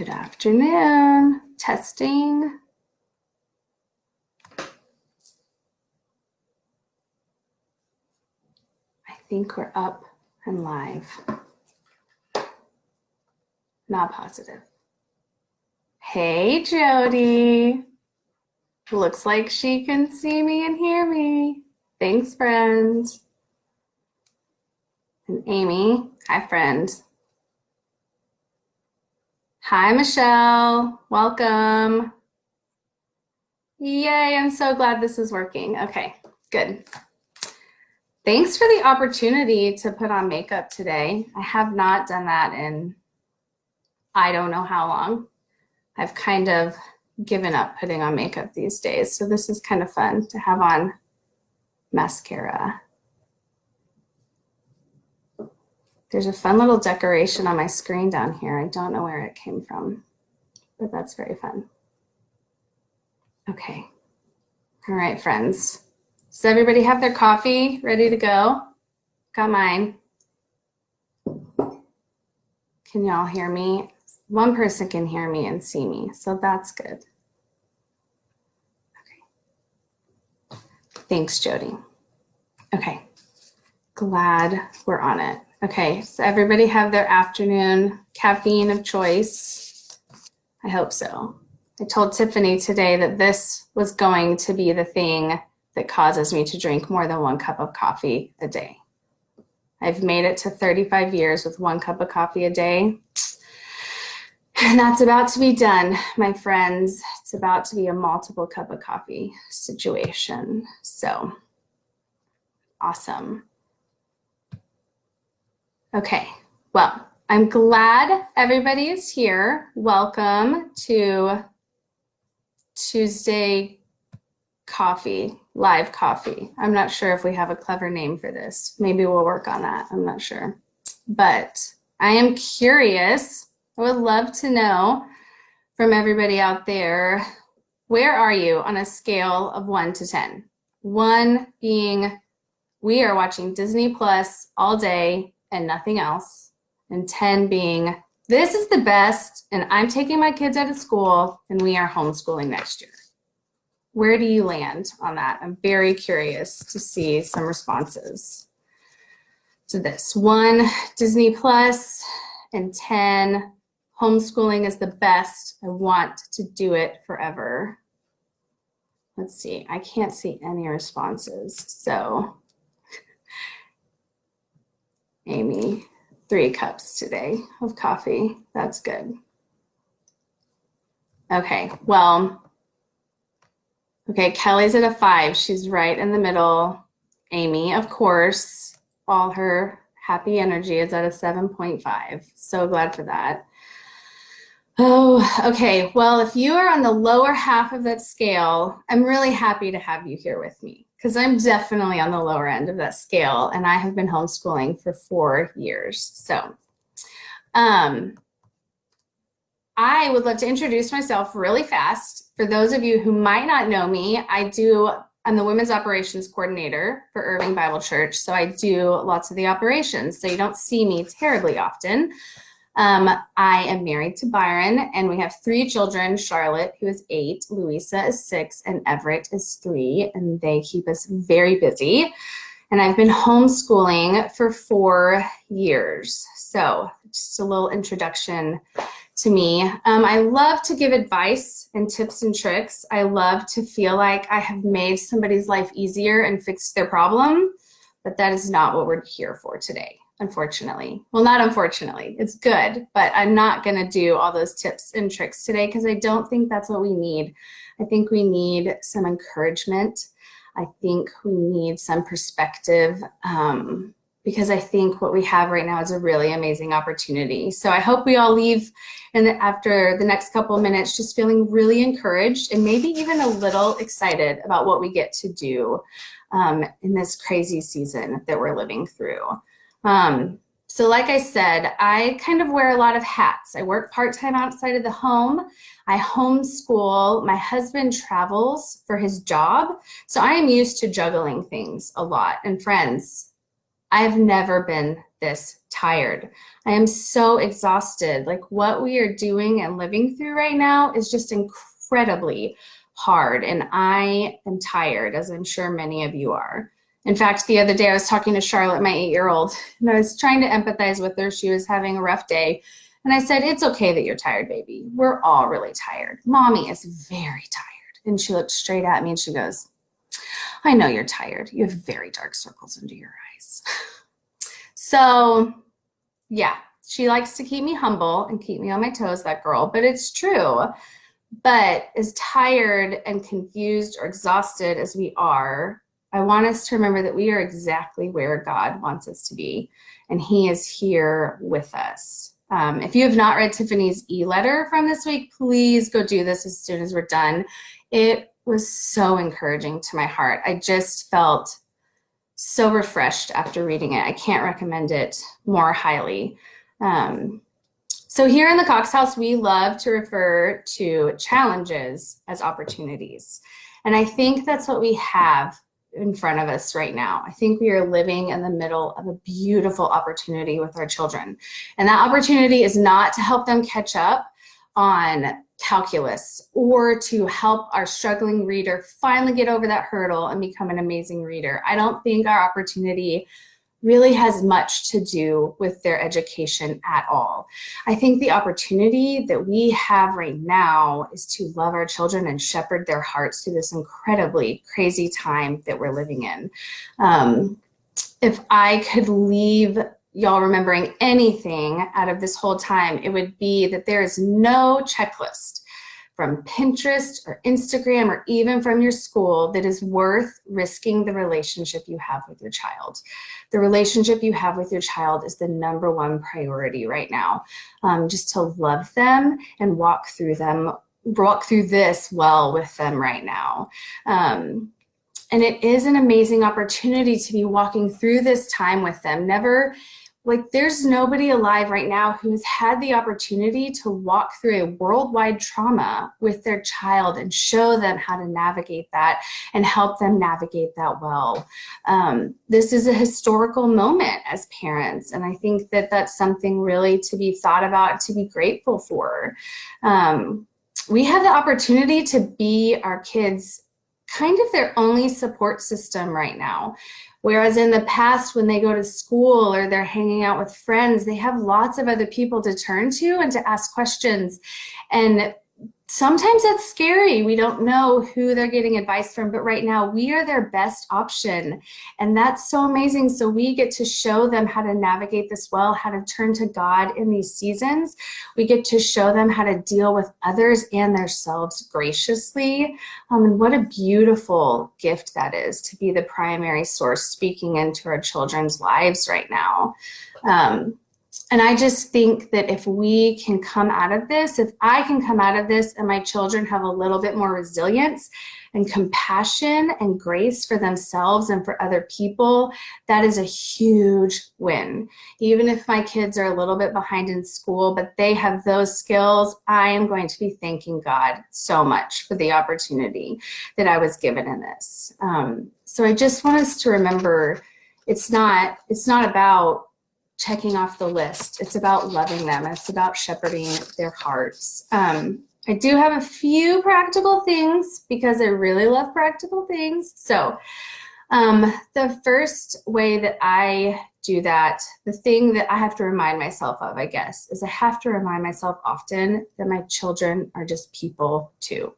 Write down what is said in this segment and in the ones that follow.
Good afternoon. Testing. I think we're up and live. Not positive. Hey, Jody. Looks like she can see me and hear me. Thanks, friend. And Amy. Hi, friend. Hi, Michelle. Welcome. Yay, I'm so glad this is working. Okay, good. Thanks for the opportunity to put on makeup today. I have not done that in I don't know how long. I've kind of given up putting on makeup these days, so this is kind of fun to have on mascara. There's a fun little decoration on my screen down here. I don't know where it came from, but that's very fun. Okay. All right, friends. Does everybody have their coffee ready to go? Got mine. Can y'all hear me? One person can hear me and see me, so that's good. Okay. Thanks, Jody. Okay. Glad we're on it. Okay, so everybody have their afternoon caffeine of choice? I hope so. I told Tiffany today that this was going to be the thing that causes me to drink more than 1 cup of coffee a day. I've made it to 35 years with 1 cup of coffee a day. And that's about to be done, my friends. It's about to be a multiple cup of coffee situation. So, awesome. Okay, well, I'm glad everybody is here. Welcome to Tuesday coffee, live coffee. I'm not sure if we have a clever name for this. Maybe we'll work on that. I'm not sure. But I am curious. I would love to know from everybody out there, where are you on a scale of 1 to 10? 1 being we are watching Disney Plus all day and nothing else, and 10 being this is the best and I'm taking my kids out of school and we are homeschooling next year. Where do you land on that? I'm very curious to see some responses to this. 1, Disney Plus, and 10, homeschooling is the best. I want to do it forever. Let's see, I can't see any responses. So, Amy, 3 cups today of coffee. That's good. Okay, well, okay, Kelly's at a 5. She's right in the middle. Amy, of course, all her happy energy is at a 7.5. So glad for that. Oh, okay. Well, if you are on the lower half of that scale, I'm really happy to have you here with me because I'm definitely on the lower end of that scale and I have been homeschooling for 4 years. So, I would love to introduce myself really fast. For those of you who might not know me, I'm the Women's Operations Coordinator for Irving Bible Church, so I do lots of the operations, so you don't see me terribly often. I am married to Byron, and we have 3 children, Charlotte, who is 8, Louisa is 6, and Everett is 3, and they keep us very busy. And I've been homeschooling for 4 years. So just a little introduction to me. I love to give advice and tips and tricks. I love to feel like I have made somebody's life easier and fixed their problem, but that is not what we're here for today, unfortunately. Well, not unfortunately, it's good, but I'm not gonna do all those tips and tricks today because I don't think that's what we need. I think we need some encouragement. I think we need some perspective because I think what we have right now is a really amazing opportunity. So I hope we all leave after the next couple of minutes just feeling really encouraged and maybe even a little excited about what we get to do in this crazy season that we're living through. So like I said, I kind of wear a lot of hats. I work part-time outside of the home. I homeschool. My husband travels for his job. So I am used to juggling things a lot. And friends, I've never been this tired. I am so exhausted. Like what we are doing and living through right now is just incredibly hard. And I am tired, as I'm sure many of you are. In fact, the other day I was talking to Charlotte, my 8-year-old, and I was trying to empathize with her. She was having a rough day. And I said, it's okay that you're tired, baby. We're all really tired. Mommy is very tired. And she looked straight at me and she goes, I know you're tired. You have very dark circles under your eyes. So yeah, she likes to keep me humble and keep me on my toes, that girl, but it's true. But as tired and confused or exhausted as we are, I want us to remember that we are exactly where God wants us to be, and He is here with us. If you have not read Tiffany's e-letter from this week, please go do this as soon as we're done. It was so encouraging to my heart. I just felt so refreshed after reading it. I can't recommend it more highly. So here in the Cox House, we love to refer to challenges as opportunities. And I think that's what we have in front of us right now. I think we are living in the middle of a beautiful opportunity with our children. And that opportunity is not to help them catch up on calculus or to help our struggling reader finally get over that hurdle and become an amazing reader. I don't think our opportunity really has much to do with their education at all. I think the opportunity that we have right now is to love our children and shepherd their hearts through this incredibly crazy time that we're living in. If I could leave y'all remembering anything out of this whole time, it would be that there is no checklist from Pinterest or Instagram or even from your school that is worth risking the relationship you have with your child. The relationship you have with your child is the number one priority right now. Just to love them and walk through this well with them right now. And it is an amazing opportunity to be walking through this time with them. There's nobody alive right now who has had the opportunity to walk through a worldwide trauma with their child and show them how to navigate that and help them navigate that well. This is a historical moment as parents, and I think that that's something really to be thought about, to be grateful for. We have the opportunity to be our kids' kind of their only support system right now. Whereas in the past, when they go to school or they're hanging out with friends, they have lots of other people to turn to and to ask questions. And sometimes that's scary. We don't know who they're getting advice from, but right now we are their best option. And that's so amazing. So we get to show them how to navigate this well, how to turn to God in these seasons. We get to show them how to deal with others and themselves graciously. And what a beautiful gift that is, to be the primary source speaking into our children's lives right now. And I just think that if we can come out of this, if I can come out of this and my children have a little bit more resilience and compassion and grace for themselves and for other people, that is a huge win. Even if my kids are a little bit behind in school, but they have those skills, I am going to be thanking God so much for the opportunity that I was given in this. So I just want us to remember, it's not about checking off the list. It's about loving them. It's about shepherding their hearts. I do have a few practical things because I really love practical things. So the first way that I do that, the thing that I have to remind myself of, I guess, is I have to remind myself often that my children are just people too.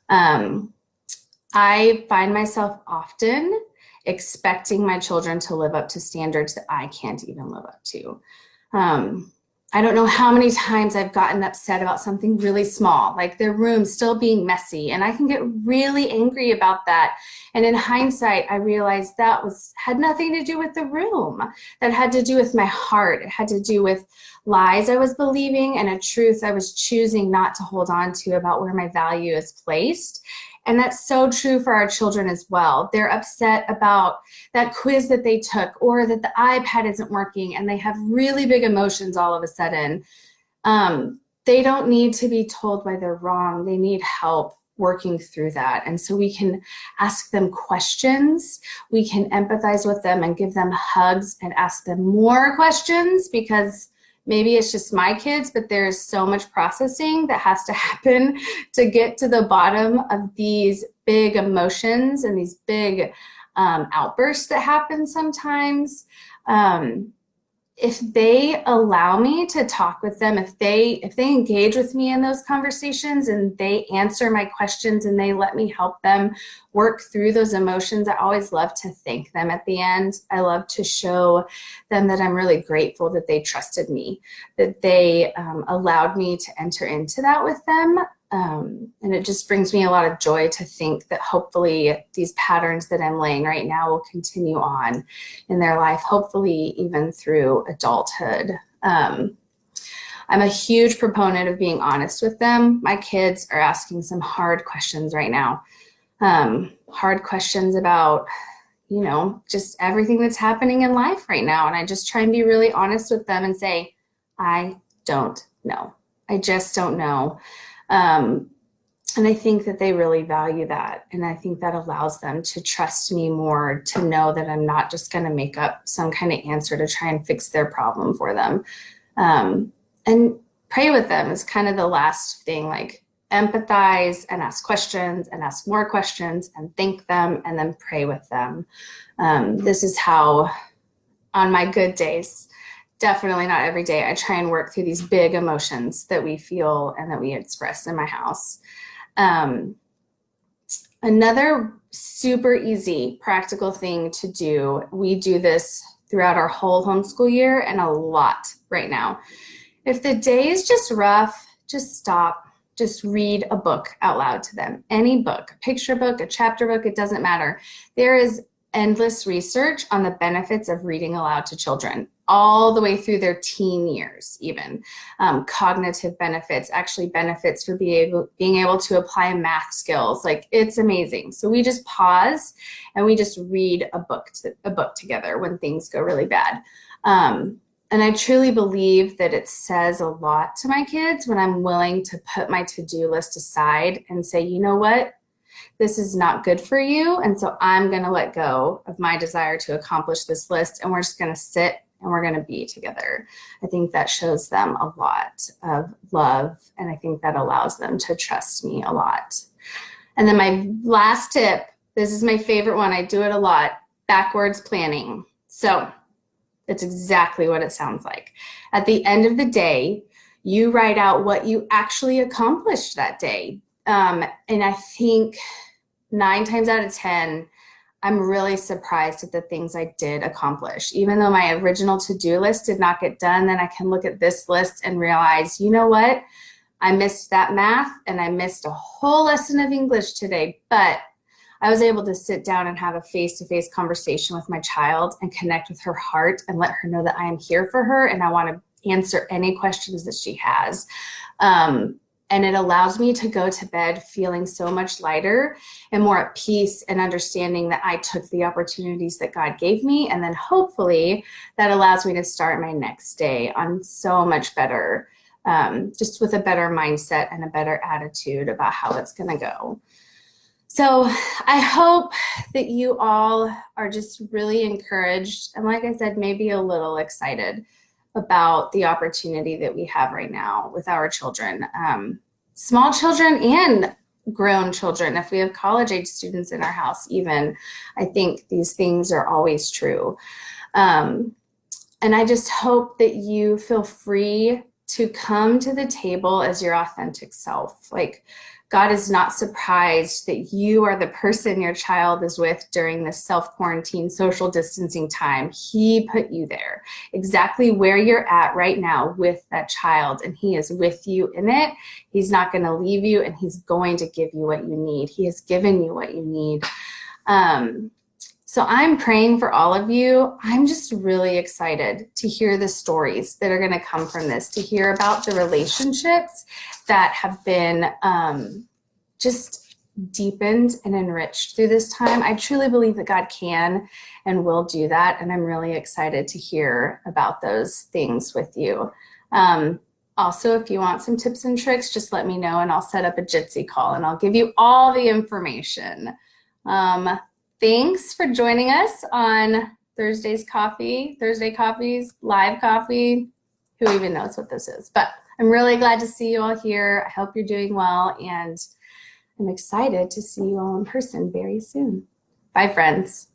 I find myself often expecting my children to live up to standards that I can't even live up to. I don't know how many times I've gotten upset about something really small, like their room still being messy, and I can get really angry about that. And in hindsight, I realized that had nothing to do with the room. That had to do with my heart. It had to do with lies I was believing and a truth I was choosing not to hold on to about where my value is placed. And that's so true for our children as well. They're upset about that quiz that they took or that the iPad isn't working, and they have really big emotions all of a sudden. They don't need to be told why they're wrong. They need help. working through that. And so we can ask them questions, we can empathize with them and give them hugs and ask them more questions, because maybe it's just my kids, but there's so much processing that has to happen to get to the bottom of these big emotions and these big outbursts that happen sometimes. If they allow me to talk with them, if they engage with me in those conversations and they answer my questions and they let me help them work through those emotions, I always love to thank them at the end. I love to show them that I'm really grateful that they trusted me, that they allowed me to enter into that with them. And it just brings me a lot of joy to think that hopefully these patterns that I'm laying right now will continue on in their life, hopefully even through adulthood. I'm a huge proponent of being honest with them. My kids are asking some hard questions right now. Hard questions about, you know, just everything that's happening in life right now. And I just try and be really honest with them and say, I don't know. I just don't know. And I think that they really value that. And I think that allows them to trust me more, to know that I'm not just going to make up some kind of answer to try and fix their problem for them. And pray with them is kind of the last thing, like empathize and ask questions and ask more questions and thank them and then pray with them. This is how, on my good days, definitely not every day, I try and work through these big emotions that we feel and that we express in my house. Another super easy practical thing to do, we do this throughout our whole homeschool year and a lot right now. If the day is just rough, just stop, just read a book out loud to them. Any book, a picture book, a chapter book, it doesn't matter. There is endless research on the benefits of reading aloud to children, all the way through their teen years, even. Cognitive benefits, actually benefits for being able to apply math skills. Like, it's amazing. So we just pause and we just read a book together when things go really bad. And I truly believe that it says a lot to my kids when I'm willing to put my to-do list aside and say, you know what? This is not good for you. And so I'm going to let go of my desire to accomplish this list. And we're just going to sit and we're going to be together. I think that shows them a lot of love. And I think that allows them to trust me a lot. And then my last tip, this is my favorite one. I do it a lot, backwards planning. So it's exactly what it sounds like. At the end of the day, you write out what you actually accomplished that day. And I think 9 times out of 10, I'm really surprised at the things I did accomplish. Even though my original to-do list did not get done, then I can look at this list and realize, you know what? I missed that math and I missed a whole lesson of English today, but I was able to sit down and have a face-to-face conversation with my child and connect with her heart and let her know that I am here for her and I want to answer any questions that she has. And it allows me to go to bed feeling so much lighter and more at peace and understanding that I took the opportunities that God gave me. And then hopefully that allows me to start my next day on so much better, just with a better mindset and a better attitude about how it's going to go. So I hope that you all are just really encouraged. And like I said, maybe a little excited about the opportunity that we have right now with our children, small children and grown children. If we have college-age students in our house, even, I think these things are always true. And I just hope that you feel free to come to the table as your authentic self. Like, God is not surprised that you are the person your child is with during this self-quarantine, social distancing time. He put you there, exactly where you're at right now with that child, and He is with you in it. He's not going to leave you, and He's going to give you what you need. He has given you what you need. So I'm praying for all of you. I'm just really excited to hear the stories that are going to come from this, to hear about the relationships that have been just deepened and enriched through this time. I truly believe that God can and will do that, and I'm really excited to hear about those things with you. Also, if you want some tips and tricks, just let me know and I'll set up a Jitsi call and I'll give you all the information. Thanks for joining us on Thursday Coffee's live coffee. Who even knows what this is? But I'm really glad to see you all here. I hope you're doing well, and I'm excited to see you all in person very soon. Bye, friends.